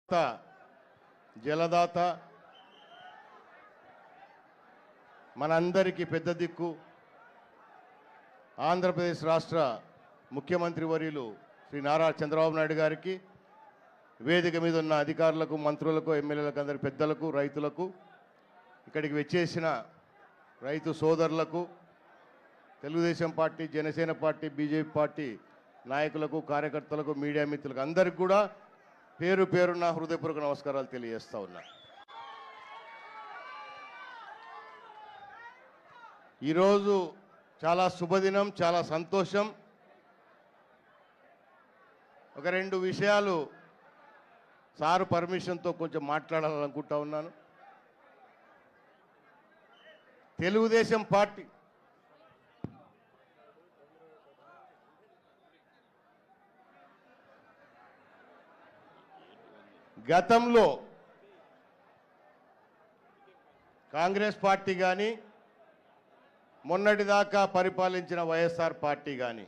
జలదాత మనందరికీ పెద్ద దిక్కు ఆంధ్రప్రదేశ్ రాష్ట్ర ముఖ్యమంత్రి వర్యులు శ్రీ నారా చంద్రబాబు నాయుడు గారికి వేదిక మీద ఉన్న అధికారులకు మంత్రులకు ఎమ్మెల్యేలకు అందరి పెద్దలకు రైతులకు ఇక్కడికి వచ్చేసిన రైతు సోదరులకు Telugu Desam party Janasena party BJP party నాయకులకు కార్యకర్తలకు మీడియా మిత్రులకు అందరికీ కూడా పేరు పేరున హృదయపూర్వక నమస్కారాలు తెలియజేస్తా ఉన్నా. ఈరోజు చాలా శుభదినం, చాలా సంతోషం. ఒక రెండు విషయాలు సారు పర్మిషన్తో కొంచెం మాట్లాడాలనుకుంటా ఉన్నాను. తెలుగుదేశం పార్టీ గతంలో కాంగ్రెస్ పార్టీ కానీ మొన్నటిదాకా పరిపాలించిన వైఎస్ఆర్ పార్టీ కానీ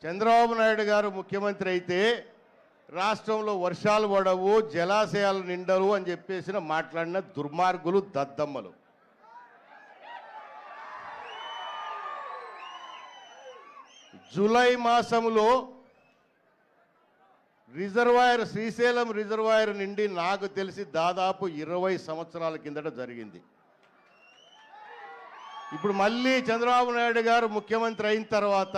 చంద్రబాబు నాయుడు గారు ముఖ్యమంత్రి అయితే రాష్ట్రంలో వర్షాలు పడవు, జలాశయాలు నిండరు అని చెప్పేసి మాట్లాడిన దుర్మార్గులు, దద్దమ్మలు. జూలై మాసంలో రిజర్వాయర్ శ్రీశైలం రిజర్వాయర్ నిండి నాకు తెలిసి దాదాపు 20 సంవత్సరాల కిందట జరిగింది. ఇప్పుడు మళ్ళీ చంద్రబాబు నాయుడు గారు ముఖ్యమంత్రి అయిన తర్వాత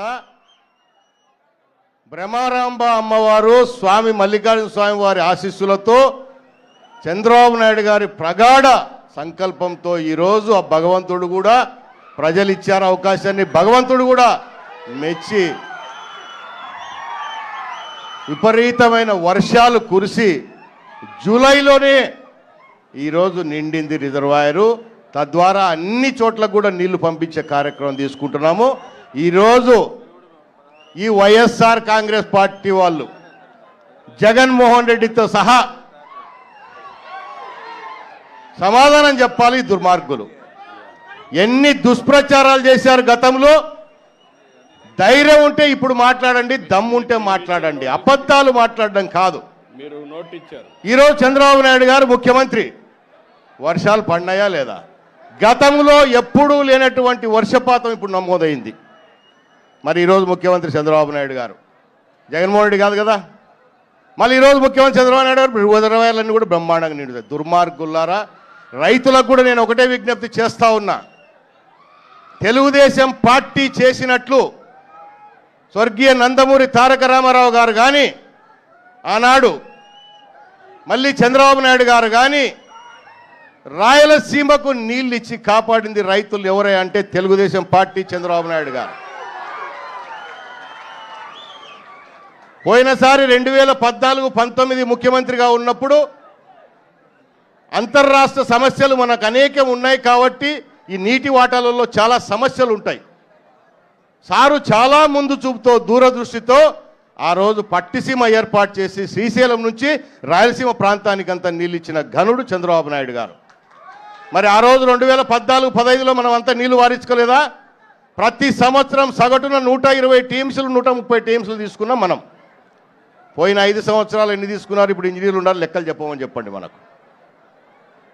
బ్రహ్మారాంబ అమ్మవారు స్వామి మల్లికార్జున స్వామి వారి ఆశీస్సులతో చంద్రబాబు నాయుడు గారి ప్రగాఢ సంకల్పంతో ఈరోజు ఆ భగవంతుడు కూడా ప్రజలు ఇచ్చారు అవకాశాన్ని, భగవంతుడు కూడా మెచ్చి విపరీతమైన వర్షాలు కురిసి జూలైలోనే ఈరోజు నిండింది రిజర్వాయరు. తద్వారా అన్ని చోట్ల కూడా నీళ్లు పంపించే కార్యక్రమం తీసుకుంటున్నాము. ఈరోజు ఈ వైఎస్ఆర్ కాంగ్రెస్ పార్టీ వాళ్ళు జగన్మోహన్ రెడ్డితో సహా సమాధానం చెప్పాలి. దుర్మార్గులు ఎన్ని దుష్ప్రచారాలు చేశారు గతంలో. ధైర్యం ఉంటే ఇప్పుడు మాట్లాడండి, దమ్ముంటే మాట్లాడండి, అబద్ధాలు మాట్లాడడం కాదు. మీరు నోట్ ఇచ్చారు. ఈరోజు చంద్రబాబు నాయుడు గారు ముఖ్యమంత్రి, వర్షాలు పడినాయా లేదా? గతంలో ఎప్పుడూ లేనటువంటి వర్షపాతం ఇప్పుడు నమోదైంది. మరి ఈరోజు ముఖ్యమంత్రి చంద్రబాబు నాయుడు గారు, జగన్మోహన్ రెడ్డి కాదు కదా. మళ్ళీ ఈరోజు ముఖ్యమంత్రి చంద్రబాబు నాయుడు గారు రిజర్వాయర్లన్నీ కూడా బ్రహ్మాండంగా నిండుతాయి. దుర్మార్గులారా, రైతులకు కూడా నేను ఒకటే విజ్ఞప్తి చేస్తా ఉన్నా. తెలుగుదేశం పార్టీ చేసినట్లు స్వర్గీయ నందమూరి తారక రామారావు గారు కానీ, ఆనాడు మళ్ళీ చంద్రబాబు నాయుడు గారు కానీ రాయలసీమకు నీళ్ళు ఇచ్చి కాపాడింది రైతులు ఎవరే అంటే తెలుగుదేశం పార్టీ, చంద్రబాబు నాయుడు గారు. పోయినసారి 2014-19 ముఖ్యమంత్రిగా ఉన్నప్పుడు అంతర్రాష్ట్ర సమస్యలు మనకు అనేకం ఉన్నాయి కాబట్టి ఈ నీటి వాటాలలో చాలా సమస్యలు ఉంటాయి. సారు చాలా ముందు చూపుతో, దూరదృష్టితో ఆ రోజు పట్టిసీమ ఏర్పాటు చేసి శ్రీశైలం నుంచి రాయలసీమ ప్రాంతానికంతా నీళ్ళు ఇచ్చిన ఘనుడు చంద్రబాబు నాయుడు గారు. మరి ఆ రోజు 2014-15లో మనం అంతా నీళ్లు వారించుకోలేదా? ప్రతి సంవత్సరం సగటున 120 టీమ్స్లు 130 టీమ్స్లు తీసుకున్నాం మనం. పోయిన 5 సంవత్సరాలు ఎన్ని తీసుకున్నారు? ఇప్పుడు ఇంజనీర్లు ఉండాలి, లెక్కలు చెప్పమని చెప్పండి మనకు.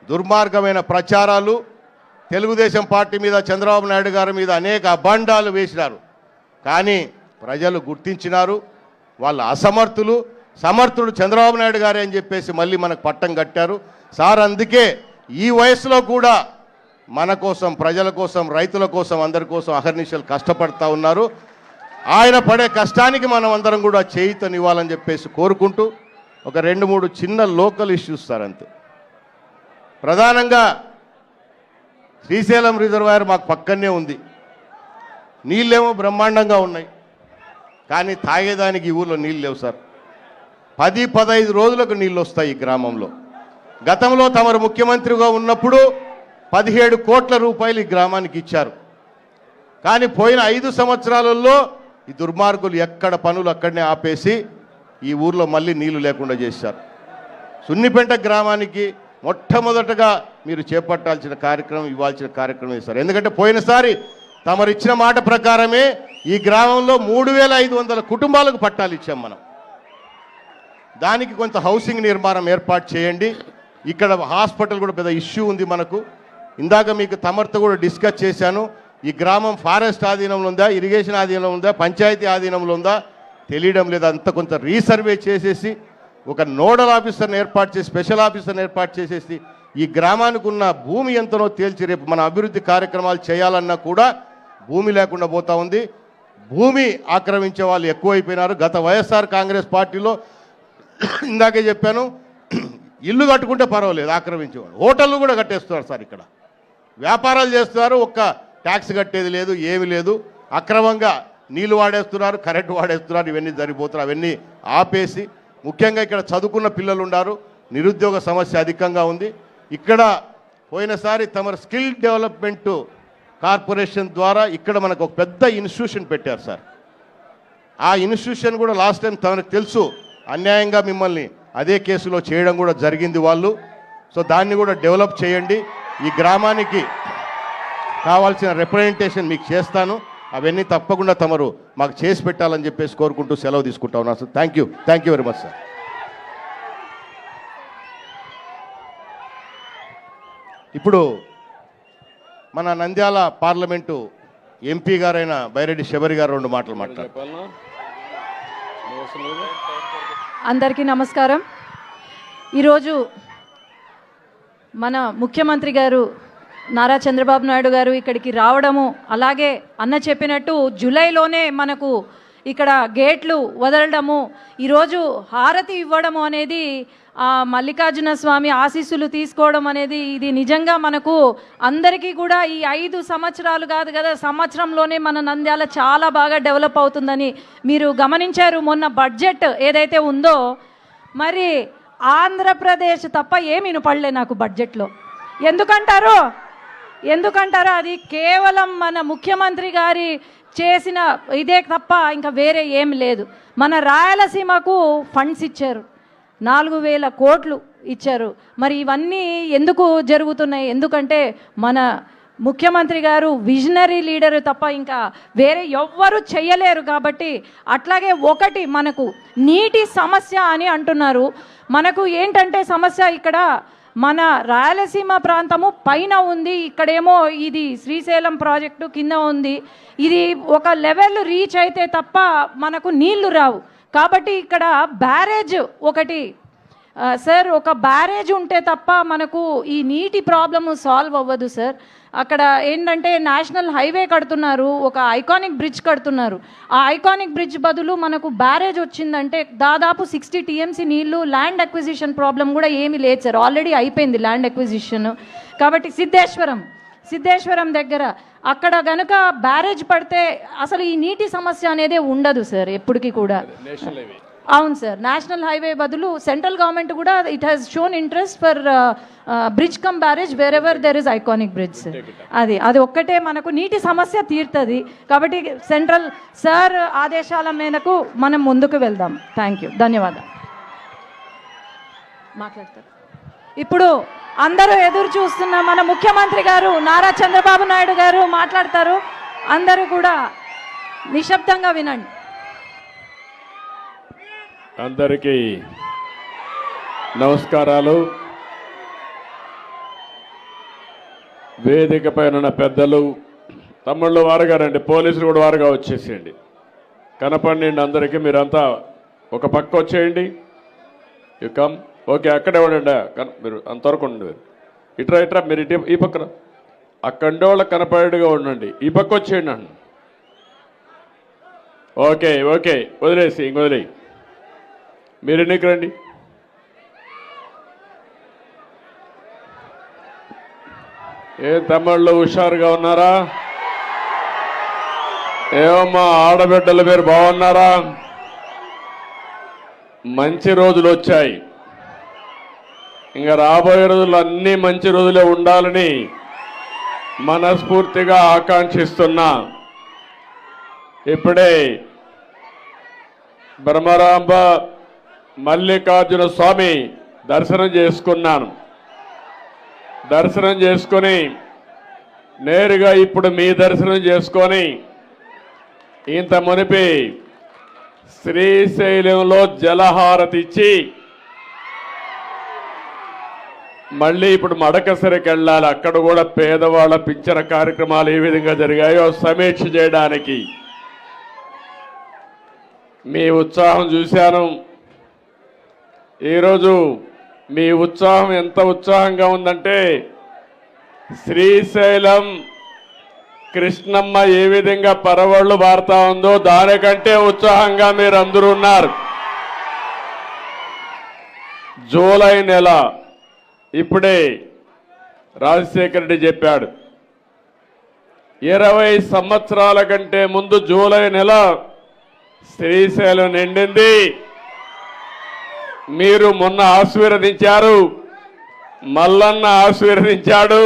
దుర్మార్గమైన ప్రచారాలు, తెలుగుదేశం పార్టీ మీద, చంద్రబాబు నాయుడు గారి మీద అనేక అభాండాలు వేసినారు. కానీ ప్రజలు గుర్తించినారు. వాళ్ళ అసమర్థులు, సమర్థుడు చంద్రబాబు నాయుడు గారే అని చెప్పేసి మళ్ళీ మనకు పట్టం కట్టారు. సార్ అందుకే ఈ వయసులో కూడా మన కోసం, ప్రజల కోసం, రైతుల కోసం, అందరి కోసం అహర్నిశలు కష్టపడతా ఉన్నారు. ఆయన పడే కష్టానికి మనం అందరం కూడా చేయూతనివ్వాలని చెప్పేసి కోరుకుంటూ ఒక 2-3 చిన్న లోకల్ ఇష్యూస్ సార్ అంతే. ప్రధానంగా శ్రీశైలం రిజర్వాయర్ మాకు పక్కనే ఉంది. నీళ్ళేమో బ్రహ్మాండంగా ఉన్నాయి, కానీ తాగేదానికి ఈ ఊళ్ళో నీళ్ళు లేవు సార్. 10-15 రోజులకు నీళ్ళు వస్తాయి ఈ గ్రామంలో. గతంలో తమరు ముఖ్యమంత్రిగా ఉన్నప్పుడు 17 కోట్ల రూపాయలు ఈ గ్రామానికి ఇచ్చారు. కానీ పోయిన 5 సంవత్సరాలలో ఈ దుర్మార్గులు ఎక్కడ పనులు అక్కడనే ఆపేసి ఈ ఊర్లో మళ్ళీ నీళ్లు లేకుండా చేశారు. సున్నిపెంట గ్రామానికి మొట్టమొదటగా మీరు చేపట్టాల్సిన కార్యక్రమం, ఇవ్వాల్సిన కార్యక్రమం ఇస్తారు. ఎందుకంటే పోయినసారి తమరిచ్చిన మాట ప్రకారమే ఈ గ్రామంలో 3500 కుటుంబాలకు పట్టాలు ఇచ్చాం మనం. దానికి కొంత హౌసింగ్ నిర్మాణం ఏర్పాటు చేయండి. ఇక్కడ హాస్పిటల్ కూడా పెద్ద ఇష్యూ ఉంది మనకు. ఇందాక మీకు తమర్తో కూడా డిస్కస్ చేశాను. ఈ గ్రామం ఫారెస్ట్ ఆధీనంలో ఉందా, ఇరిగేషన్ ఆధీనంలో ఉందా, పంచాయతీ ఆధీనంలో ఉందా తెలియడం లేదు. అంతా కొంత రీసర్వే చేసేసి ఒక నోడల్ ఆఫీసర్ని ఏర్పాటు చేసి, స్పెషల్ ఆఫీసర్ని ఏర్పాటు చేసేసి ఈ గ్రామానికి ఉన్న భూమి ఎంతనో తేల్చి రేపు మన అభివృద్ధి కార్యక్రమాలు చేయాలన్నా కూడా భూమి లేకుండా పోతా ఉంది. భూమి ఆక్రమించే వాళ్ళు ఎక్కువైపోయినారు. గత వైఎస్ఆర్ కాంగ్రెస్ పార్టీలో ఇందాకే చెప్పాను, ఇల్లు కట్టుకుంటే పర్వాలేదు, ఆక్రమించేవాడు. హోటళ్ళు కూడా కట్టేస్తున్నారు సార్. ఇక్కడ వ్యాపారాలు చేస్తున్నారు, ఒక్క ట్యాక్స్ కట్టేది లేదు, ఏమి లేదు. అక్రమంగా నీళ్లు వాడేస్తున్నారు, కరెంటు వాడేస్తున్నారు. ఇవన్నీ జరిగిపోతున్నారు. అవన్నీ ఆపేసి, ముఖ్యంగా ఇక్కడ చదువుకున్న పిల్లలు ఉన్నారు, నిరుద్యోగ సమస్య అధికంగా ఉంది. ఇక్కడ పోయినసారి తమ స్కిల్ డెవలప్మెంట్ కార్పొరేషన్ ద్వారా ఇక్కడ మనకు ఒక పెద్ద ఇన్స్టిట్యూషన్ పెట్టారు సార్. ఆ ఇన్స్టిట్యూషన్ కూడా లాస్ట్ టైం తమకు తెలుసు అన్యాయంగా మిమ్మల్ని అదే కేసులో చేయడం కూడా జరిగింది వాళ్ళు. సో దాన్ని కూడా డెవలప్ చేయండి. ఈ గ్రామానికి కావాల్సిన రిప్రజెంటేషన్ మీకు చేస్తాను. అవన్నీ తప్పకుండా తమరు మాకు చేసి పెట్టాలని చెప్పేసి కోరుకుంటూ సెలవు తీసుకుంటా ఉన్నాను sir. Thank you very much sir. ఇప్పుడు మన నంద్యాల పార్లమెంటు ఎంపీ గారైన బైరెడ్డి శబరి గారు 2 మాటలు మాట్లాడారు. అందరికీ నమస్కారం. ఈరోజు మన ముఖ్యమంత్రి గారు నారా చంద్రబాబు నాయుడు గారు ఇక్కడికి రావడము, అలాగే అన్న చెప్పినట్టు జూలైలోనే మనకు ఇక్కడ గేట్లు వదలడము, ఈరోజు హారతి ఇవ్వడము అనేది మల్లికార్జున స్వామి ఆశీస్సులు తీసుకోవడం అనేది ఇది నిజంగా మనకు అందరికీ కూడా ఈ 5 సంవత్సరాలు కాదు కదా, సంవత్సరంలోనే మన నంద్యాల చాలా బాగా డెవలప్ అవుతుందని మీరు గమనించారు. మొన్న బడ్జెట్ ఏదైతే ఉందో, మరి ఆంధ్రప్రదేశ్ తప్ప ఏమి వినపడలే నాకు బడ్జెట్లో. ఎందుకంటారో అది కేవలం మన ముఖ్యమంత్రి గారి చేసిన ఇదే తప్ప ఇంకా వేరే ఏం లేదు. మన రాయలసీమకు ఫండ్స్ ఇచ్చారు, 4,000 కోట్లు ఇచ్చారు. మరి ఇవన్నీ ఎందుకు జరుగుతున్నాయి? ఎందుకంటే మన ముఖ్యమంత్రి గారు విజనరీ లీడరు తప్ప ఇంకా వేరే ఎవ్వరూ చెయ్యలేరు. కాబట్టి అట్లాగే ఒకటి మనకు నీటి సమస్య అని అంటున్నారు. మనకు ఏంటంటే సమస్య ఇక్కడ మన రాయలసీమ ప్రాంతము పైన ఉంది, ఇక్కడేమో ఇది శ్రీశైలం ప్రాజెక్టు కింద ఉంది. ఇది ఒక లెవెల్ రీచ్ అయితే తప్ప మనకు నీళ్లు రావు. కాబట్టి ఇక్కడ బ్యారేజ్ ఒకటి సార్, ఒక బ్యారేజ్ ఉంటే తప్ప మనకు ఈ నీటి ప్రాబ్లము సాల్వ్ అవ్వదు సార్. అక్కడ ఏంటంటే నేషనల్ హైవే కడుతున్నారు, ఒక ఐకానిక్ బ్రిడ్జ్ కడుతున్నారు. ఆ ఐకానిక్ బ్రిడ్జ్ బదులు మనకు బ్యారేజ్ వచ్చిందంటే దాదాపు 60 TMC నీళ్లు. ల్యాండ్ అక్విజిషన్ ప్రాబ్లం కూడా ఏమీ లేదు సార్, ఆల్రెడీ అయిపోయింది ల్యాండ్ అక్విజిషన్. కాబట్టి సిద్ధేశ్వరం దగ్గర అక్కడ గనుక బ్యారేజ్ పడితే అసలు ఈ నీటి సమస్య అనేది ఉండదు సార్ ఎప్పటికీ కూడా. అవును సార్, నేషనల్ హైవే బదులు సెంట్రల్ గవర్నమెంట్ కూడా it has shown interest for bridge come barrage wear ever there is iconic bridge. అది ఒక్కటే మనకు నీటి సమస్య తీరుతుంది. కాబట్టి సెంట్రల్ సార్ ఆదేశాల మేరకు మనం ముందుకు వెళ్దాం. థ్యాంక్ యూ, ధన్యవాదాలు. మాట్లాడతారు ఇప్పుడు అందరూ ఎదురు చూస్తున్న మన ముఖ్యమంత్రి గారు నారా చంద్రబాబు నాయుడు గారు మాట్లాడతారు. అందరూ కూడా నిశ్శబ్దంగా వినండి. అందరికీ నమస్కారాలు. వేదిక పైన పెద్దలు, తమ్ముళ్ళు వారుగా రండి, పోలీసులు కూడా వారుగా వచ్చేసేయండి, కనపడండి అందరికీ. మీరంతా ఒక పక్క వచ్చేయండి. You come. ఓకే, అక్కడే ఉండండి, మీరు అంతవరకు ఉండండి. ఇట్రా మీరు ఇటు ఈ పక్కన అక్కడే వాళ్ళకి కనపడేట్టుగా ఉండండి. ఈ పక్క వచ్చేయండి అండి. ఓకే వదిలేసి ఇంకొదిలేయి. మీరు ఎన్నికి రండి. తమిళ్ళు హుషారుగా ఉన్నారా? ఏమమ్మా ఆడబిడ్డలు మీరు బాగున్నారా? మంచి రోజులు వచ్చాయి. ఇంకా రాబోయే రోజులు అన్నీ మంచి రోజులే ఉండాలని మనస్ఫూర్తిగా ఆకాంక్షిస్తున్నా. ఇప్పుడే బ్రహ్మరాంబ మల్లికార్జున స్వామి దర్శనం చేసుకున్నాను. దర్శనం చేసుకొని నేరుగా ఇప్పుడు మీ దర్శనం చేసుకొని ఇంత మునిపి శ్రీశైలంలో జలహారతి ఇచ్చి మళ్ళీ ఇప్పుడు మడకసరికి వెళ్ళాలి. అక్కడ కూడా పేదవాళ్ళ పింఛన కార్యక్రమాలు ఏ విధంగా జరిగాయో సమీక్ష చేయడానికి మీ ఉత్సాహం చూశాను. ఈరోజు మీ ఉత్సాహం ఎంత ఉత్సాహంగా ఉందంటే శ్రీశైలం కృష్ణమ్మ ఏ విధంగా పరవళ్ళు బారుతా ఉందో దానికంటే ఉత్సాహంగా మీరు అందరూ ఉన్నారు. జూలై నెల ఇప్పుడే రాజశేఖర రెడ్డి చెప్పాడు, 20 సంవత్సరాల కంటే ముందు జూలై నెల శ్రీశైలం నిండింది. మీరు మొన్న ఆశీర్వదించారు, మల్లన్న ఆశీర్వదించాడు,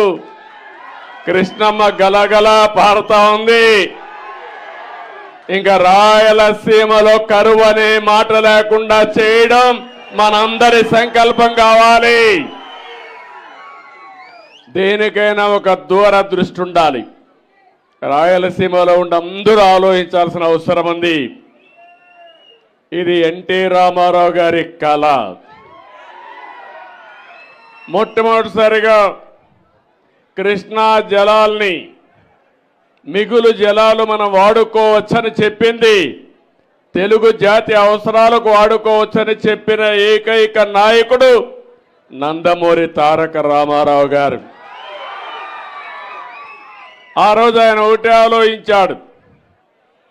కృష్ణమ్మ గలగల పారుతా ఉంది. ఇంకా రాయలసీమలో కరువు అనే మాట లేకుండా చేయడం మనందరి సంకల్పం కావాలి. దేనికైనా ఒక దూరదృష్టి ఉండాలి. రాయలసీమలో ఉండి అందరూ ఆలోచించాల్సిన అవసరం ఉంది. ఇది ఎన్టీ రామారావు గారి కళ. మొట్టమొదటిసారిగా కృష్ణా జలాల్ని మిగులు జలాలు మనం వాడుకోవచ్చని చెప్పింది, తెలుగు జాతి అవసరాలకు వాడుకోవచ్చని చెప్పిన ఏకైక నాయకుడు నందమూరి తారక రామారావు గారు. ఆ రోజు ఆయన ఒకటే ఆలోచించాడు,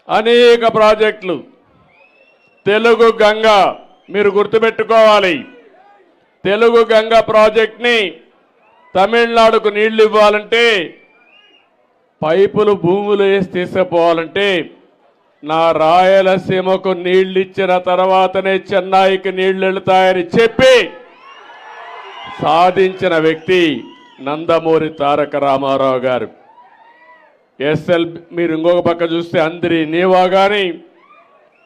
అనేక ప్రాజెక్టులు. తెలుగు గంగ మీరు గుర్తుపెట్టుకోవాలి, తెలుగు గంగ ప్రాజెక్ట్ని తమిళనాడుకు నీళ్లు ఇవ్వాలంటే, పైపులు భూములు వేసి తీసుకుపోవాలంటే నా రాయలసీమకు నీళ్లు ఇచ్చిన తర్వాతనే చెన్నైకి నీళ్లు వెళుతాయని చెప్పి సాధించిన వ్యక్తి నందమూరి తారక రామారావు గారు. ఎస్ఎల్ మీరు ఇంకొక పక్క చూస్తే అందరి నీవా కానీ,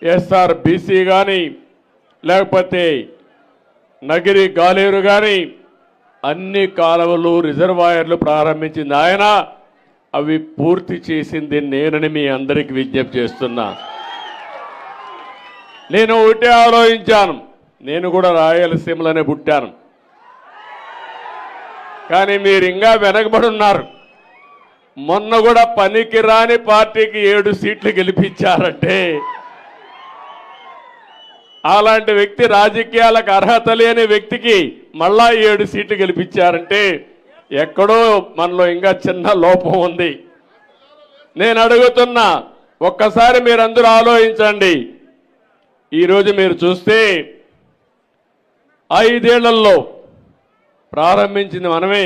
SRBC కానీ, లేకపోతే నగిరి గాలేరు కానీ అన్ని కాలువలు రిజర్వాయర్లు ప్రారంభించింది ఆయన. అవి పూర్తి చేసింది నేనని మీ అందరికీ విజ్ఞప్తి చేస్తున్నా. నేను ఒకటే ఆలోచించాను, నేను కూడా రాయలసీమలోనే పుట్టాను, కానీ మీరు ఇంకా వెనకబడి ఉన్నారు. మొన్న కూడా పనికి రాని పార్టీకి 7 సీట్లు గెలిపించారంటే, అలాంటి వ్యక్తి రాజకీయాలకు అర్హత లేని వ్యక్తికి మళ్ళా 7 సీట్లు గెలిపించారంటే ఎక్కడో మనలో ఇంకా చిన్న లోపం ఉంది. నేను అడుగుతున్నా, ఒక్కసారి మీరందరూ ఆలోచించండి. ఈరోజు మీరు చూస్తే 5 ఏళ్లలో ప్రారంభించింది మనమే,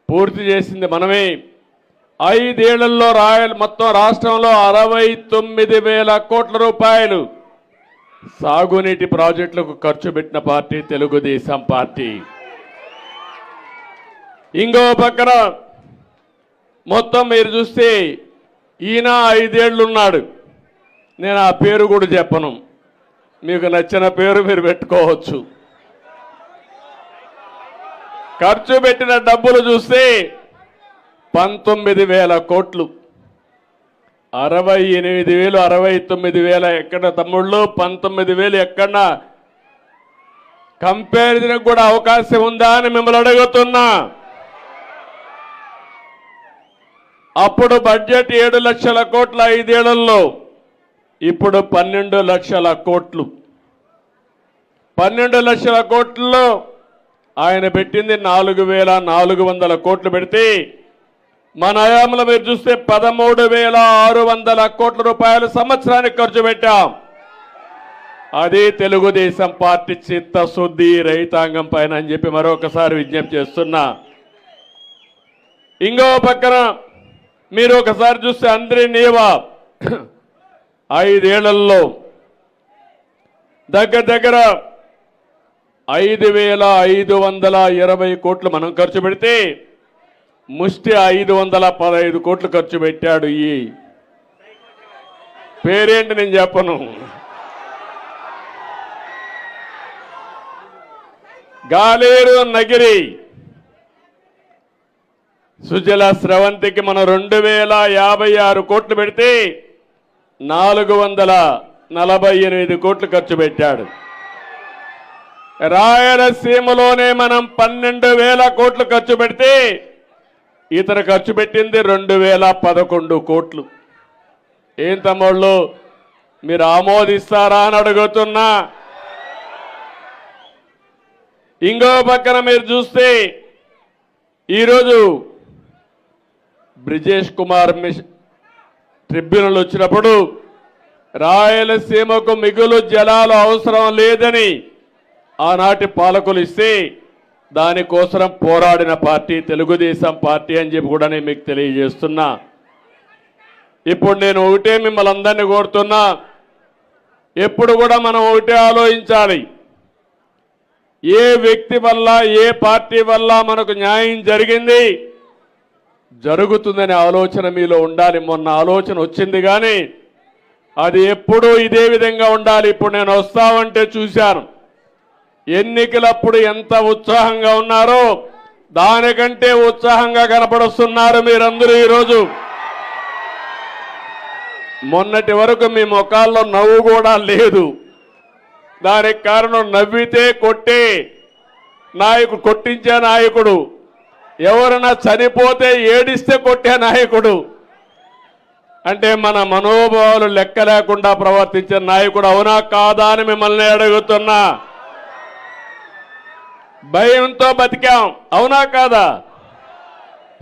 పూర్తి చేసింది మనమే. 5 ఏళ్లలో మొత్తం రాష్ట్రంలో 69,000 కోట్ల రూపాయలు సాగునీటి ప్రాజెక్టులకు ఖర్చు పెట్టిన పార్టీ తెలుగుదేశం పార్టీ. ఇంకో పక్కన మొత్తం మీరు చూస్తే ఈయన 5 ఏళ్ళు ఉన్నాడు. నేను ఆ పేరు కూడా చెప్పను, మీకు నచ్చిన పేరు మీరు పెట్టుకోవచ్చు. ఖర్చు పెట్టిన డబ్బులు చూస్తే 19,000 కోట్లు. 68,000 69,000 ఎక్కడ తమ్ముళ్ళు, 19,000 ఎక్కడ కంపారిజన్ కూడా అవకాశం ఉందా అని మిమ్మల్ని అడుగుతున్నా. అప్పుడు బడ్జెట్ 7 లక్షల కోట్ల 5 ఏళ్లలో, ఇప్పుడు 12 లక్షల కోట్లు. 12 లక్షల కోట్లలో ఆయన పెట్టింది 4,400 కోట్లు పెడితే, మన హయాంలో మీరు చూస్తే 13,600 కోట్ల రూపాయలు సంవత్సరానికి ఖర్చు పెట్టాం. అది తెలుగుదేశం పార్టీ చిత్తశుద్ధి రైతాంగం పైన అని చెప్పి మరొకసారి విజ్ఞప్తి చేస్తున్నా. ఇంకో పక్కన మీరు ఒకసారి చూస్తే అందరి నీవా 5 ఏళ్లలో దగ్గర 5,520 కోట్లు మనం ఖర్చు పెడితే ముష్టి 515 కోట్లు ఖర్చు పెట్టాడు. ఈ పేరేంటి నేను చెప్పను. గాలేరు నగిరి సుజల స్రవంతికి మనం 2,056 కోట్లు పెడితే 48 కోట్లు ఖర్చు పెట్టాడు. రాయలసీమలోనే మనం 12,000 కోట్లు ఖర్చు పెడితే ఇతర ఖర్చు పెట్టింది 2,011 కోట్లు. ఏం తమ్ముళ్ళు మీరు ఆమోదిస్తారా అని అడుగుతున్నా. ఇంకో పక్కన మీరు చూస్తే ఈరోజు బ్రిజేష్ కుమార్ ట్రిబ్యునల్ వచ్చినప్పుడు రాయలసీమకు మిగులు జలాలు అవసరం లేదని ఆనాటి పాలకులు ఇస్తే దానికోసం పోరాడిన పార్టీ తెలుగుదేశం పార్టీ అని చెప్పి కూడా నేను మీకు తెలియజేస్తున్నా. ఇప్పుడు నేను ఒకటే మిమ్మల్ని అందరినీ కోరుతున్నా, ఎప్పుడు కూడా మనం ఒకటే ఆలోచించాలి. ఏ వ్యక్తి వల్ల ఏ పార్టీ వల్ల మనకు న్యాయం జరిగింది జరుగుతుందనే ఆలోచన మీలో ఉండాలి. మొన్న ఆలోచన వచ్చింది కానీ అది ఎప్పుడూ ఇదే విధంగా ఉండాలి. ఇప్పుడు నేను వస్తామంటే చూశాను, ఎన్నికలప్పుడు ఎంత ఉత్సాహంగా ఉన్నారో దానికంటే ఉత్సాహంగా కనపడుస్తున్నారు మీరందరూ ఈరోజు. మొన్నటి వరకు మీ ముఖాల్లో నవ్వు కూడా లేదు. దానికి కారణం నవ్వితే కొట్టే నాయకుడు, కొట్టించే నాయకుడు, ఎవరైనా చనిపోతే ఏడిస్తే కొట్టే నాయకుడు, అంటే మన మనోభావాలు లెక్క లేకుండా ప్రవర్తించే నాయకుడు. అవునా కాదా అని మిమ్మల్ని అడుగుతున్నా. భయంతో బతికాం, అవునా కాదా?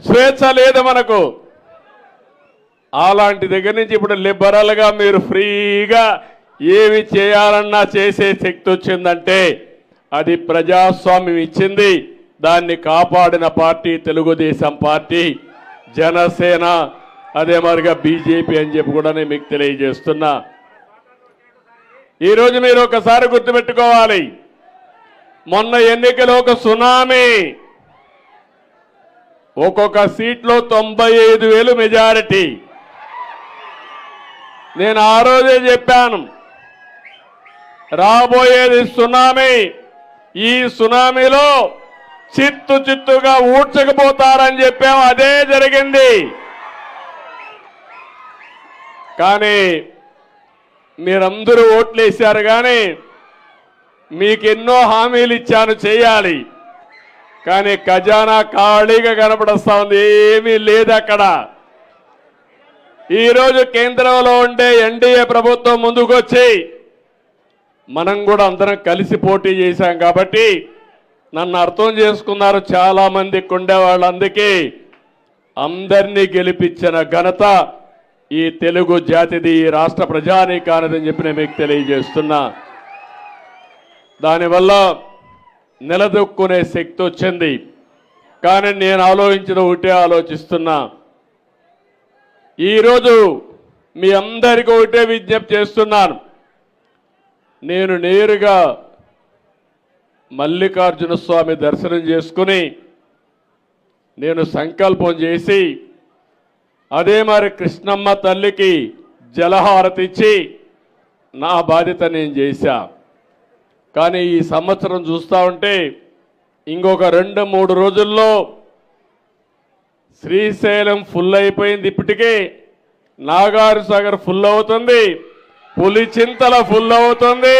స్వేచ్ఛ లేదు మనకు. అలాంటి దగ్గర నుంచి ఇప్పుడు లిబరల్గా మీరు ఫ్రీగా ఏమి చేయాలన్నా చేసే శక్తి వచ్చిందంటే అది ప్రజాస్వామ్యం ఇచ్చింది. దాన్ని కాపాడిన పార్టీ తెలుగుదేశం పార్టీ, జనసేన, అదే మరిగా బీజేపీ అని చెప్పి కూడా నేను మీకు తెలియజేస్తున్నా. ఈరోజు మీరు ఒకసారి గుర్తుపెట్టుకోవాలి, మొన్న ఎన్నికలో ఒక సునామీ, ఒక్కొక్క సీట్లో 95,000 మెజారిటీ. నేను ఆ రోజే చెప్పాను రాబోయేది సునామీ, ఈ సునామీలో చిత్తుగా ఊడ్చకపోతారని చెప్పాము. అదే జరిగింది. కానీ మీరందరూ ఓట్లేశారు, కానీ మీకెన్నో హామీలు ఇచ్చాను చేయాలి, కానీ ఖజానా ఖాళీగా కనపడస్తా ఉంది, ఏమీ లేదు అక్కడ. ఈరోజు కేంద్రంలో ఉండే ఎన్డీఏ ప్రభుత్వం ముందుకొచ్చి మనం కూడా అందరం కలిసి పోటీ చేశాం కాబట్టి నన్ను అర్థం చేసుకున్నారు చాలా మంది ఉండేవాళ్ళందుకే అందరినీ గెలిపించిన ఘనత ఈ తెలుగు జాతిది, ఈ రాష్ట్ర ప్రజానీకానిదని చెప్పి నేను మీకు తెలియజేస్తున్నా. దానివల్ల నిలదొక్కునే శక్తి వచ్చింది. కానీ నేను ఆలోచించిన ఒకటే ఆలోచిస్తున్నా, ఈరోజు మీ అందరికీ ఒకటే విజ్ఞప్తి చేస్తున్నాను. నేను నేరుగా మల్లికార్జున స్వామి దర్శనం చేసుకుని నేను సంకల్పం చేసి అదే మరి కృష్ణమ్మ తల్లికి జలహారతి ఇచ్చి నా బాధ్యత నేను చేశా. కానీ ఈ సంవత్సరం చూస్తూ ఉంటే ఇంకొక 2-3 రోజుల్లో శ్రీశైలం ఫుల్ అయిపోయింది, ఇప్పటికే నాగార్ సాగర్ ఫుల్ అవుతుంది, పులిచింతల ఫుల్ అవుతుంది.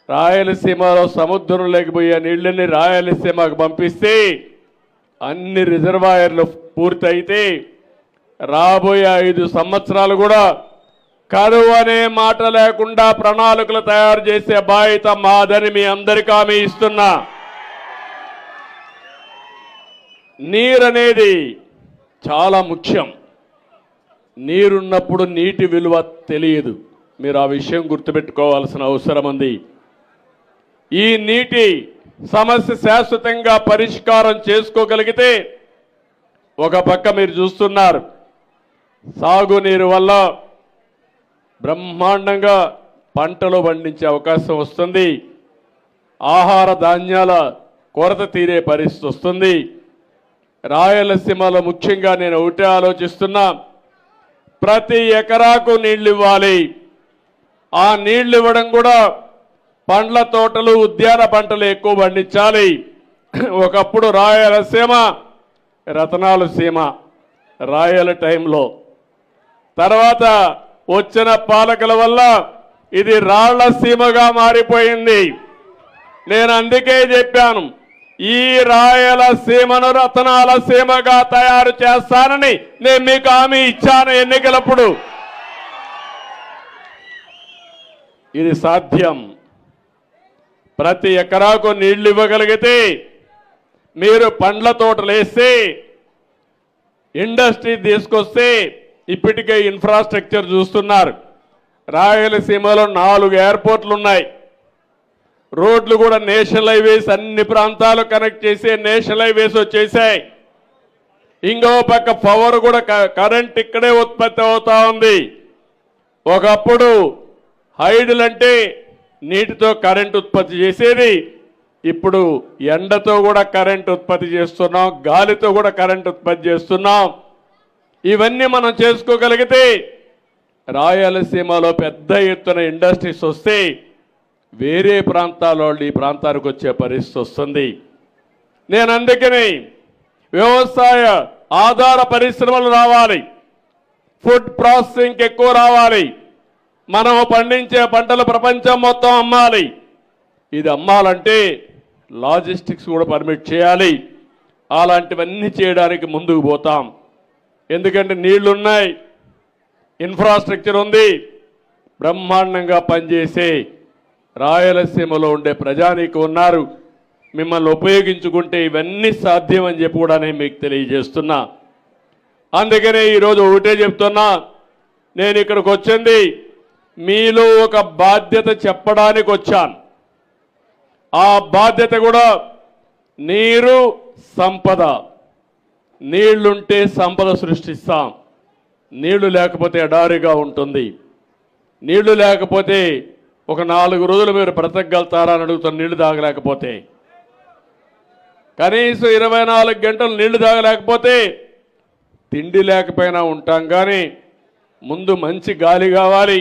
రాయలసీమలో సముద్రం లేకపోయే నీళ్ళని రాయలసీమకు పంపిస్తే అన్ని రిజర్వాయర్లు పూర్తయితే రాబోయే 5 సంవత్సరాలు కూడా కరువు అనే మాట లేకుండా ప్రణాళికలు తయారు చేసే బాధ్యత మాదని మీ అందరికీ హామీ ఇస్తున్నా. నీరనేది చాలా ముఖ్యం. నీరున్నప్పుడు నీటి విలువ తెలియదు. మీరు ఆ విషయం గుర్తుపెట్టుకోవాల్సిన అవసరం ఉంది. ఈ నీటి సమస్య శాశ్వతంగా పరిష్కారం చేసుకోగలిగితే ఒక పక్క మీరు చూస్తున్నారు సాగునీరు వల్ల బ్రహ్మాండంగా పంటలు పండించే అవకాశం వస్తుంది, ఆహార ధాన్యాల కొరత తీరే పరిస్థితి వస్తుంది. రాయలసీమలో ముఖ్యంగా నేను ఒకటే ఆలోచిస్తున్నా, ప్రతి ఎకరాకు నీళ్లు ఇవ్వాలి. ఆ నీళ్లు ఇవ్వడం కూడా పండ్ల తోటలు, ఉద్యాన పంటలు ఎక్కువ పండించాలి. ఒకప్పుడు రాయలసీమ రతనాల సీమ రాయల టైంలో, తర్వాత వచ్చిన పాలకుల వల్ల ఇది రాళ్ల సీమగా మారిపోయింది. నేను అందుకే చెప్పాను, ఈ రాయలసీమను రతనాల సీమగా తయారు చేస్తానని నేను మీకు హామీ ఇచ్చాను ఎన్నికలప్పుడు. ఇది సాధ్యం. ప్రతి ఎకరాకు నీళ్లు ఇవ్వగలిగితే, మీరు పండ్ల తోటలు వేస్తే, ఇండస్ట్రీ తీసుకొస్తే, ఇప్పటికే ఇన్ఫ్రాస్ట్రక్చర్ చూస్తున్నారు. రాయలసీమలో 4 ఎయిర్పోర్ట్లు ఉన్నాయి. రోడ్లు కూడా నేషనల్ హైవేస్ అన్ని ప్రాంతాలు కనెక్ట్ చేసే నేషనల్ హైవేస్ వచ్చేసాయి. ఇంకో పక్క పవర్ కూడా కరెంట్ ఇక్కడే ఉత్పత్తి అవుతా ఉంది. ఒకప్పుడు హైడల్ అంటే నీటితో కరెంట్ ఉత్పత్తి చేసేది, ఇప్పుడు ఎండతో కూడా కరెంట్ ఉత్పత్తి చేస్తున్నాం, గాలితో కూడా కరెంట్ ఉత్పత్తి చేస్తున్నాం. ఇవన్నీ మనం చేసుకోగలిగితే రాయలసీమలో పెద్ద ఎత్తున ఇండస్ట్రీస్ వస్తే వేరే ప్రాంతాల వాళ్ళు ఈ ప్రాంతానికి వచ్చే పరిస్థితి వస్తుంది. నేను అందుకని వ్యవసాయ ఆధార పరిశ్రమలు రావాలి, ఫుడ్ ప్రాసెసింగ్ ఎక్కువ రావాలి, మనం పండించే పంటలు ప్రపంచం మొత్తం అమ్మాలి. ఇది అమ్మాలంటే లాజిస్టిక్స్ కూడా పర్మిట్ చేయాలి. అలాంటివన్నీ చేయడానికి ముందుకు పోతాం. ఎందుకంటే నీళ్లున్నాయి, ఇన్ఫ్రాస్ట్రక్చర్ ఉంది. బ్రహ్మాండంగా పనిచేసే రాయలసీమలో ఉండే ప్రజానీకం ఉన్నారు. మిమ్మల్ని ఉపయోగించుకుంటే ఇవన్నీ సాధ్యమని చెప్పి కూడా నేను మీకు తెలియజేస్తున్నా. అందుకనే ఈరోజు ఒకటే చెప్తున్నా, నేను ఇక్కడికి వచ్చింది మీలో ఒక బాధ్యత చెప్పడానికి వచ్చాను. ఆ బాధ్యత కూడా నీరు సంపద. నీళ్లుంటే సంపద సృష్టిస్తాం. నీళ్లు లేకపోతే ఎడారిగా ఉంటుంది. నీళ్లు లేకపోతే ఒక 4 రోజులు మీరు బ్రతకగలుగుతారా అని అడుగుతాను. నీళ్లు తాగలేకపోతే, కనీసం 24 గంటలు నీళ్లు తాగలేకపోతే తిండి లేకపోయినా ఉంటాం. కానీ ముందు మంచి గాలి కావాలి,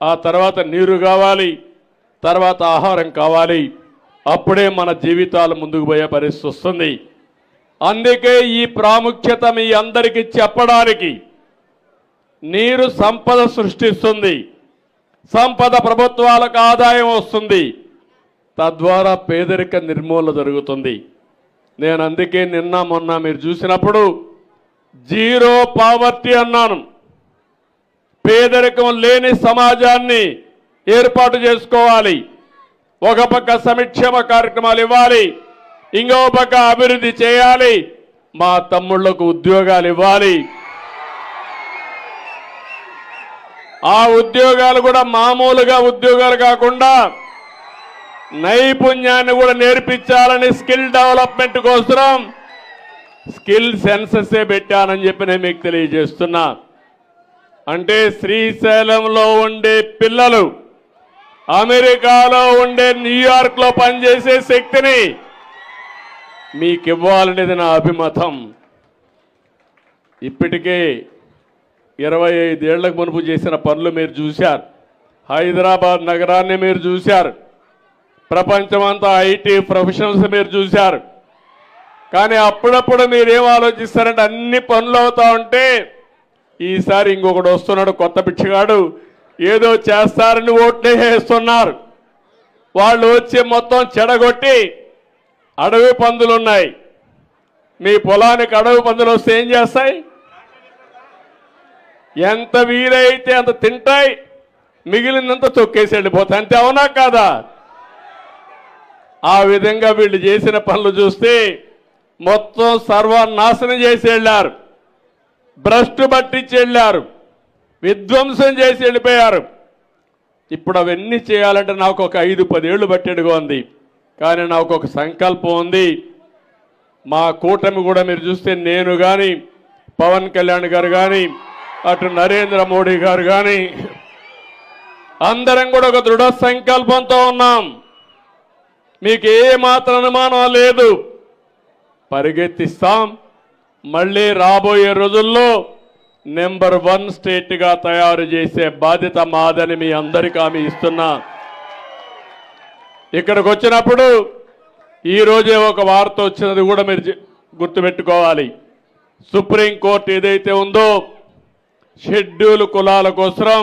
ఆ తర్వాత నీరు కావాలి, తర్వాత ఆహారం కావాలి. అప్పుడే మన జీవితాలు ముందుకు పోయే పరిస్థితి వస్తుంది. అందుకే ఈ ప్రాముఖ్యత మీ అందరికీ చెప్పడానికి. నీరు సంపద సృష్టిస్తుంది, సంపద ప్రభుత్వాలకు ఆదాయం వస్తుంది, తద్వారా పేదరిక నిర్మూలన జరుగుతుంది. నేను అందుకే నిన్న మొన్న మీరు చూసినప్పుడు జీరో పావర్టీ అన్నాను. పేదరికం లేని సమాజాన్ని ఏర్పాటు చేసుకోవాలి. ఒక పక్క సంక్షేమ కార్యక్రమాలు ఇవ్వాలి, ఇంకో పక్క అభివృద్ధి చేయాలి, మా తమ్ముళ్లకు ఉద్యోగాలు ఇవ్వాలి. ఆ ఉద్యోగాలు కూడా మామూలుగా ఉద్యోగాలు కాకుండా నైపుణ్యాన్ని కూడా నేర్పించాలని స్కిల్ డెవలప్మెంట్ కోసం స్కిల్ సెన్సెస్ పెట్టానని చెప్పి నేను మీకు తెలియజేస్తున్నా. అంటే శ్రీశైలంలో ఉండే పిల్లలు అమెరికాలో ఉండే న్యూయార్క్లో పనిచేసే శక్తిని మీకు ఇవ్వాలనేది నా అభిమతం. ఇప్పటికే 25 ఏళ్లకు మునుపు చేసిన పనులు మీరు చూశారు. హైదరాబాద్ నగరాన్ని మీరు చూశారు. ప్రపంచమంతా ఐటీ ప్రొఫెషనల్స్ మీరు చూశారు. కానీ అప్పుడప్పుడు మీరేం ఆలోచిస్తారంటే అన్ని పనులు అవుతా ఉంటే ఈసారి ఇంకొకడు వస్తున్నాడు, కొత్త పిచ్చిగాడు, ఏదో చేస్తారని ఓట్లే వేస్తున్నారు. వాళ్ళు వచ్చి మొత్తం చెడగొట్టి అడవి పందులు ఉన్నాయి. మీ పొలానికి అడవి పందులు వస్తే ఏం చేస్తాయి? ఎంత వీలైతే అంత తింటాయి, మిగిలినంత తొక్కేసి వెళ్ళిపోతాయి. అంతే, అవునా కాదా? ఆ విధంగా వీళ్ళు చేసిన పనులు చూస్తే మొత్తం సర్వనాశనం చేసి వెళ్ళారు, భ్రష్టు పట్టించి వెళ్ళారు, విధ్వంసం చేసి వెళ్ళిపోయారు. ఇప్పుడు అవన్నీ చేయాలంటే నాకు ఒక 5-10 ఏళ్ళు పట్టేడుగా ఉంది. కానీ నాకు ఒక సంకల్పం ఉంది. మా కూటమి కూడా మీరు చూస్తే నేను కానీ, పవన్ కళ్యాణ్ గారు కానీ, అటు నరేంద్ర మోడీ గారు కానీ అందరం కూడా ఒక దృఢ సంకల్పంతో ఉన్నాం. మీకు ఏ మాత్రం అనుమానం లేదు, పరిగెత్తిస్తాం. మళ్ళీ రాబోయే రోజుల్లో నెంబర్ 1 స్టేట్గా తయారు చేసే బాధ్యత మాదని మీ అందరికీ హామీ ఇస్తున్నా. ఇక్కడికి వచ్చినప్పుడు ఈరోజే ఒక వార్త వచ్చినది కూడా మీరు గుర్తుపెట్టుకోవాలి. సుప్రీంకోర్టు ఏదైతే ఉందో షెడ్యూల్ కులాల కోసం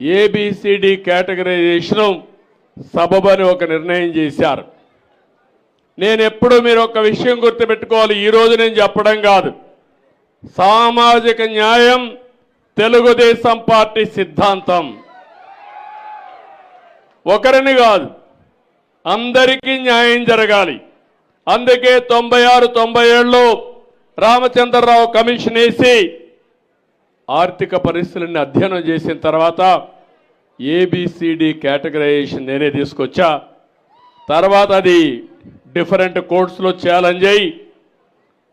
ఏబిసిడి కేటగరైజేషన్ సబబని ఒక నిర్ణయం చేశారు. నేను ఎప్పుడు మీరు ఒక విషయం గుర్తుపెట్టుకోవాలి, ఈరోజు నేను చెప్పడం కాదు, సామాజిక న్యాయం తెలుగుదేశం పార్టీ సిద్ధాంతం. ఒకరిని కాదు, అందరికీ న్యాయం జరగాలి. అందుకే 96-97లో రామచంద్రరావు కమిషన్ వేసి ఆర్థిక పరిస్థితులను అధ్యయనం చేసిన తర్వాత ఏబిసిడి కేటగరైజేషన్ నేనే తీసుకొచ్చా. తర్వాత అది డిఫరెంట్ కోర్ట్స్లో ఛాలెంజ్ అయ్యి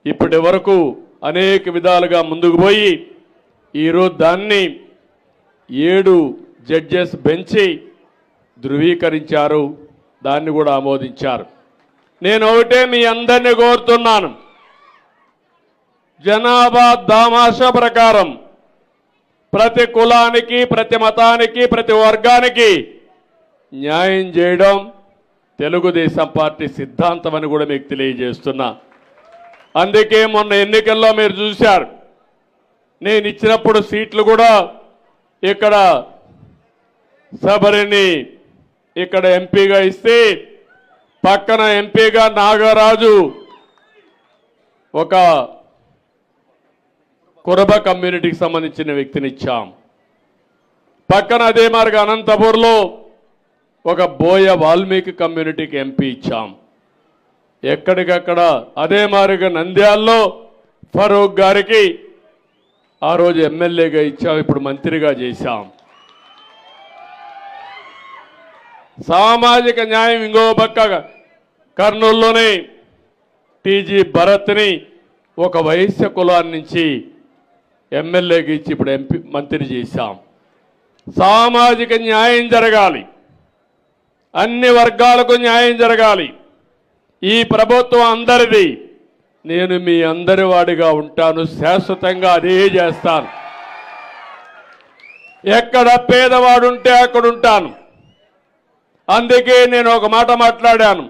ఇప్పటి వరకు అనేక విధాలుగా ముందుకు పోయి ఈరోజు దాన్ని 7 జడ్జెస్ బెంచి ధృవీకరించారు, దాన్ని కూడా ఆమోదించారు. నేను ఒకటే మీ అందరినీ కోరుతున్నాను, జనాభా దామాషా ప్రకారం ప్రతి కులానికి, ప్రతి మతానికి, ప్రతి వర్గానికి న్యాయం చేయడం తెలుగుదేశం పార్టీ సిద్ధాంతం అని కూడా మీకు తెలియజేస్తున్నా. అందుకే మొన్న ఎన్నికల్లో మీరు చూశారు, నేను ఇచ్చినప్పుడు సీట్లు కూడా ఇక్కడ శబరిని ఇక్కడ ఎంపీగా ఇస్తే పక్కన ఎంపీగా నాగరాజు ఒక కురబ కమ్యూనిటీకి సంబంధించిన వ్యక్తిని ఇచ్చాం. పక్కన అదే మార్గ అనంతపూర్లో ఒక బోయ వాల్మీకి కమ్యూనిటీకి ఎంపీ ఇచ్చాం. ఎక్కడికక్కడ అదే మారిగా నంద్యాల్లో ఫరూక్ గారికి ఆ రోజు ఎమ్మెల్యేగా ఇచ్చాం, ఇప్పుడు మంత్రిగా చేశాం. సామాజిక న్యాయం ఇంకో పక్క కర్నూలులోనే టీజీ భరత్ని ఒక వైశ్య కులాన్ని నుంచి ఎమ్మెల్యేకి ఇచ్చి ఇప్పుడు ఎంపీ మంత్రి చేశాం. సామాజిక న్యాయం జరగాలి, అన్ని వర్గాలకు న్యాయం జరగాలి. ఈ ప్రభుత్వం అందరిది, నేను మీ అందరి వాడిగా ఉంటాను, శాశ్వతంగా అదే చేస్తాను. ఎక్కడ పేదవాడు ఉంటే అక్కడ ఉంటాను. అందుకే నేను ఒక మాట మాట్లాడాను,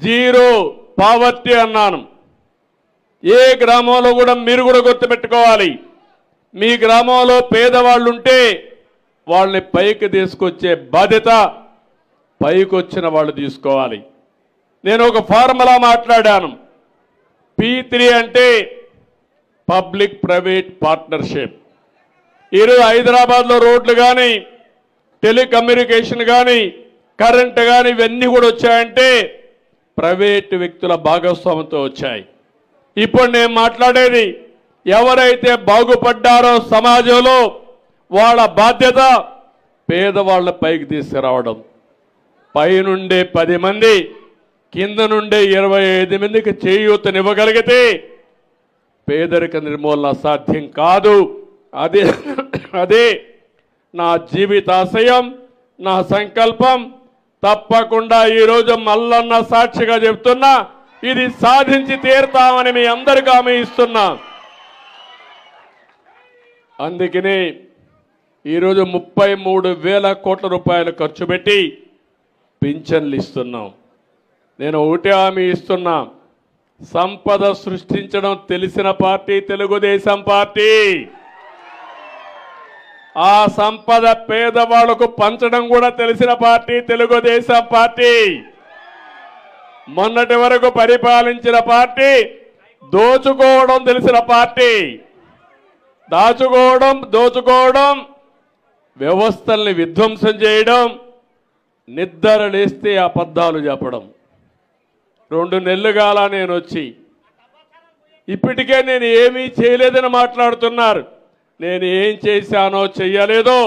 జీరో పావర్టీ అన్నాను. ఏ గ్రామంలో కూడా మీరు కూడా గుర్తుపెట్టుకోవాలి, మీ గ్రామంలో పేదవాళ్ళు ఉంటే వాళ్ళని పైకి తీసుకొచ్చే బాధ్యత పైకి వచ్చిన వాళ్ళు తీసుకోవాలి. నేను ఒక ఫార్ములా మాట్లాడాను, P3 అంటే పబ్లిక్ ప్రైవేట్ పార్ట్నర్షిప్. ఈరోజు హైదరాబాద్లో రోడ్లు కానీ, టెలికమ్యూనికేషన్ కానీ, కరెంటు కానీ ఇవన్నీ కూడా వచ్చాయంటే ప్రైవేటు వ్యక్తుల భాగస్వామ్యంతో వచ్చాయి. ఇప్పుడు నేను మాట్లాడేది, ఎవరైతే బాగుపడ్డారో సమాజంలో వాళ్ళ బాధ్యత పేదవాళ్ళ పైకి తీసుకురావడం. పైనుండే 10 మంది, కింద నుండే 25 మందికి చేయూతనివ్వగలిగితే పేదరిక నిర్మూలన సాధ్యం కాదు. అదే నా జీవితాశయం, నా సంకల్పం. తప్పకుండా ఈరోజు మల్లన్న సాక్షిగా చెప్తున్నా, ఇది సాధించి తీరుతామని మీ అందరికీ హామీ ఇస్తున్నా. అందుకనే ఈరోజు 33,000 కోట్ల రూపాయలు ఖర్చు పెట్టి పింఛన్లు ఇస్తున్నాం. నేను ఒకటే హామీ ఇస్తున్నా, సంపద సృష్టించడం తెలిసిన పార్టీ తెలుగుదేశం పార్టీ. ఆ సంపద పేదవాళ్లకు పంచడం కూడా తెలిసిన పార్టీ తెలుగుదేశం పార్టీ. మొన్నటి వరకు పరిపాలించిన పార్టీ దోచుకోవడం తెలిసిన పార్టీ. దోచుకోవడం, వ్యవస్థల్ని విధ్వంసం చేయడం, నిద్ర లేస్తే అబద్ధాలు చెప్పడం. 2 నెలలు కాల నేను వచ్చి, ఇప్పటికే నేను ఏమీ చేయలేదని మాట్లాడుతున్నారు. నేను ఏం చేశానో చెయ్యలేదో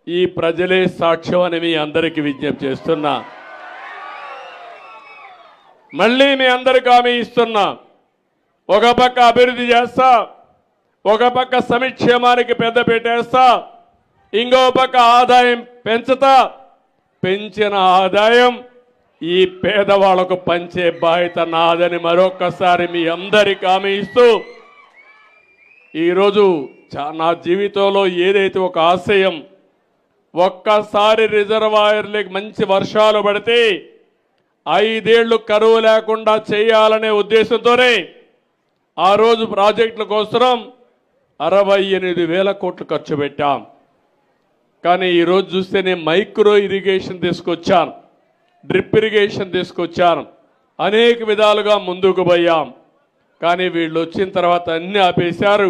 ఈ ప్రజలే సాక్ష్యం అని మీ అందరికీ విజ్ఞప్తి చేస్తున్నా. మళ్ళీ మీ అందరికీ హామీ ఇస్తున్నా, ఒక పక్క అభివృద్ధి చేస్తా, ఒక పక్క సంక్షేమానికి పెద్ద పెట్టేస్తా, ఇంకో పక్క ఆదాయం పెంచుతా. పెంచిన ఆదాయం ఈ పేదవాళ్లకు పంచే బాధ్యత నాదని మరొక్కసారి మీ అందరికీ హామీ ఇస్తూ, ఈరోజు నా జీవితంలో ఏదైతే ఒక ఆశయం, ఒక్కసారి రిజర్వాయర్లకి మంచి వర్షాలు పడితే 5 ఏళ్లు కరువు లేకుండా చేయాలనే ఉద్దేశంతోనే ఆ రోజు ప్రాజెక్టుల కోసం 68,000 కోట్లు ఖర్చు పెట్టాం. కానీ ఈరోజు చూస్తే నేను మైక్రో ఇరిగేషన్ తీసుకొచ్చాను, డ్రిప్ ఇరిగేషన్ తీసుకొచ్చాను, అనేక విధాలుగా ముందుకు పోయాం. కానీ వీళ్ళు వచ్చిన తర్వాత అన్నీ ఆపేశారు.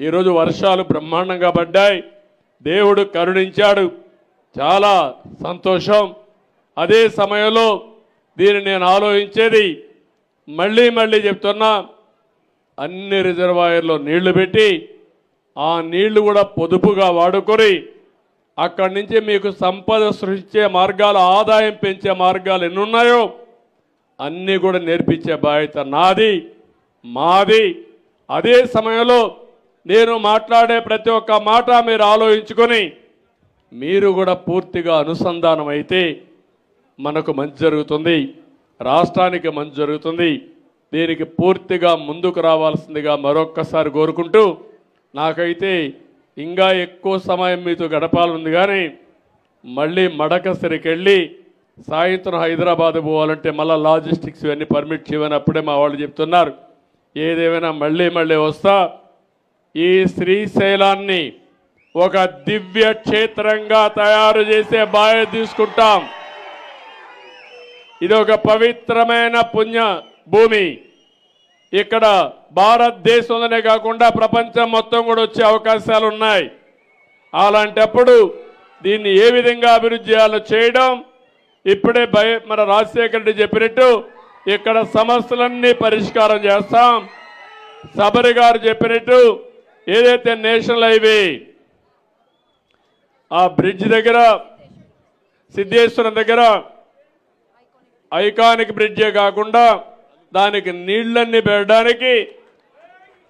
ఈరోజు వర్షాలు బ్రహ్మాండంగా పడ్డాయి, దేవుడు కరుణించాడు, చాలా సంతోషం. అదే సమయంలో దీన్ని నేను ఆలోచించేది మళ్ళీ చెప్తున్నా, అన్ని రిజర్వాయర్లో నీళ్లు పెట్టి ఆ నీళ్లు కూడా పొదుపుగా వాడుకొని అక్కడి నుంచి మీకు సంపద సృష్టించే మార్గాలు, ఆదాయం పెంచే మార్గాలు ఎన్ని ఉన్నాయో అన్నీ కూడా నేర్పించే బాధ్యత నాది, మాది. అదే సమయంలో నేను మాట్లాడే ప్రతి ఒక్క మాట మీరు ఆలోచించుకొని మీరు కూడా పూర్తిగా అనుసంధానం అయితే మనకు మంచి జరుగుతుంది, రాష్ట్రానికి మంచి జరుగుతుంది. దీనికి పూర్తిగా ముందుకు రావాల్సిందిగా మరొక్కసారి కోరుకుంటూ, నాకైతే ఇంకా ఎక్కువ సమయం మీతో గడపాలని కానీ మళ్ళీ మడకసిరికి వెళ్ళి సాయంత్రం హైదరాబాద్ పోవాలంటే మళ్ళీ లాజిస్టిక్స్ ఇవన్నీ పర్మిట్ చేయమని అప్పుడే మా వాళ్ళు చెప్తున్నారు. ఏదేమైనా మళ్ళీ వస్తా. ఈ శ్రీశైలాన్ని ఒక దివ్య క్షేత్రంగా తయారు చేసే బాధ్యత తీసుకుంటాం. ఇది ఒక పవిత్రమైన పుణ్య భూమి. ఇక్కడ భారతదేశంలోనే కాకుండా ప్రపంచం మొత్తం కూడా వచ్చే అవకాశాలు ఉన్నాయి. అలాంటప్పుడు దీన్ని ఏ విధంగా అభివృద్ధి చేయాలో చేయడం, ఇప్పుడే మన రాజశేఖర రెడ్డి చెప్పినట్టు ఇక్కడ సమస్యలన్నీ పరిష్కారం చేస్తాం. సబరి గారు చెప్పినట్టు ఏదైతే నేషనల్ హైవే ఆ బ్రిడ్జ్ దగ్గర సిద్ధేశ్వరం దగ్గర ఐకానిక్ బ్రిడ్జే కాకుండా దానికి నీళ్లన్నీ పెట్టడానికి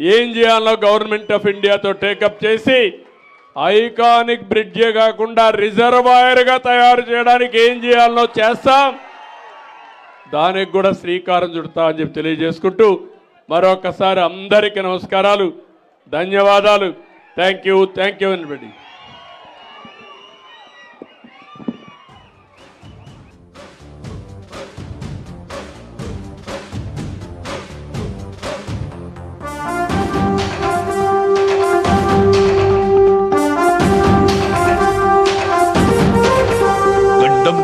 ఏం చేయాలో గవర్నమెంట్ ఆఫ్ ఇండియాతో టేకప్ చేసి ఐకానిక్ బ్రిడ్జే కాకుండా రిజర్వాయర్గా తయారు చేయడానికి ఏం చేయాలో చేస్తాం. దానికి కూడా శ్రీకారం చుడతా అని చెప్పి తెలియజేసుకుంటూ మరొకసారి అందరికీ నమస్కారాలు, ధన్యవాదాలు. Thank you everybody.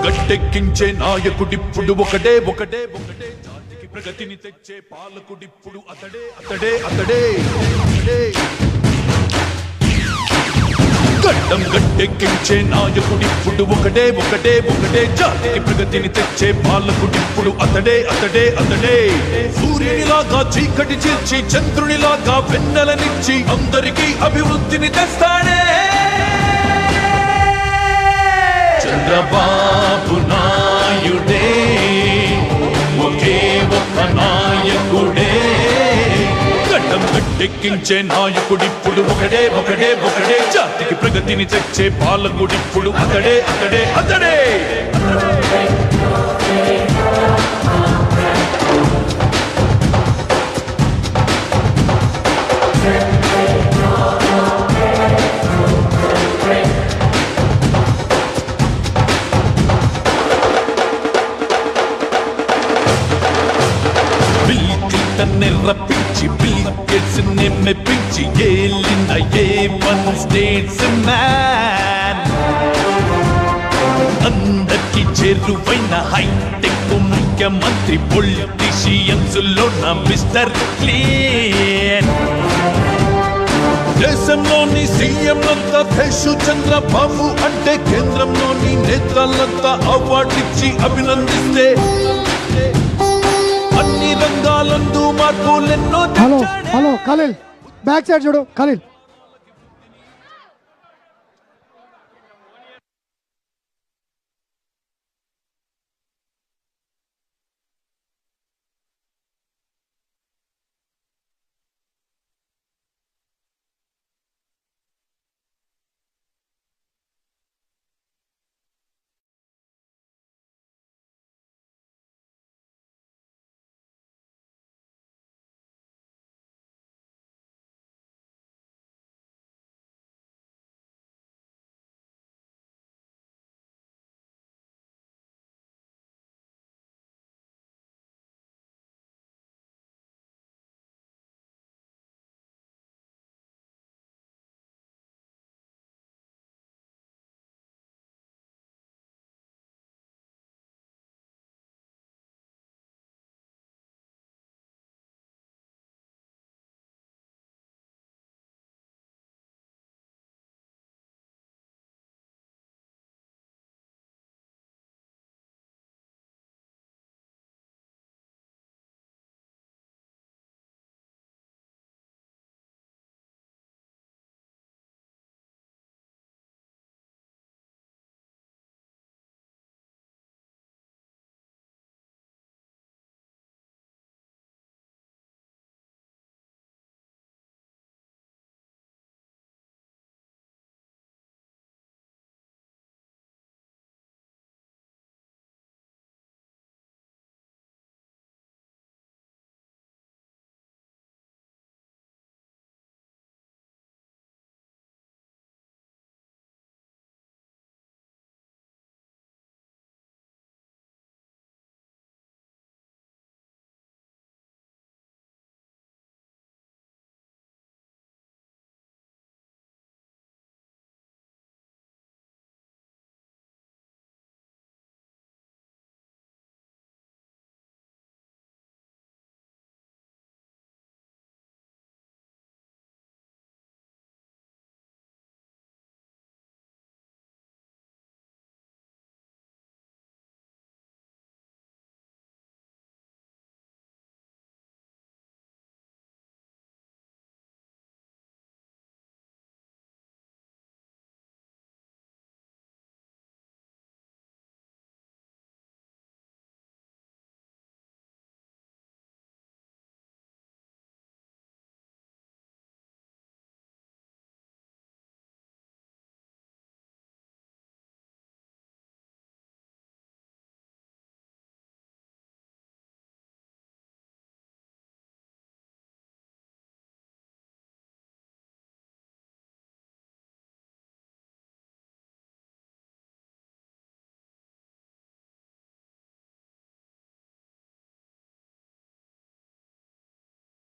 గట్టెక్కించే నాయకుడిప్పుడు ఒకటే జాతికి ప్రగతిని తెచ్చే పాలకుడిప్పుడు అతడే. గడ్డం గట్టెక్కించే నాయకుడిప్పుడు ఒకటే జాతికి ప్రగతిని తెచ్చే పాలకుడిప్పుడు అతడే. సూర్యునిలాగా చీకటి చీల్చి చంద్రునిలాగా వెన్నెలనిచ్చి అందరికీ అభివృద్ధిని తెస్తాడే చంద్రబాబు నాయుడే, ఒకే ఒక్క నాయకుడే. గడ్డం గట్టెక్కించే నాయకుడిప్పుడు ఒకటే జాతికి ప్రగతిని తెచ్చే పాలకుడిప్పుడు అతడే. రప్పించి బిల్గేట్స్ మెప్పించి ఏలిన A1 స్టేట్స్ మ్యాన్, అందరికి చేరువైన హైటెక్ ముఖ్యమంత్రి, పొలిటీషియన్స్ లో నా మిస్టర్ క్లీన్. దేశంలోని సీఎంలంతా దేశు చంద్రబాబు అంటే కేంద్రంలోని నేతలంతా అవార్డిచ్చి అభినందిస్తే అన్ని రంగాలందు మార్పులెన్నో. హలో ఖలీల్, బ్యాక్ సైడ్ చూడు ఖలీల్.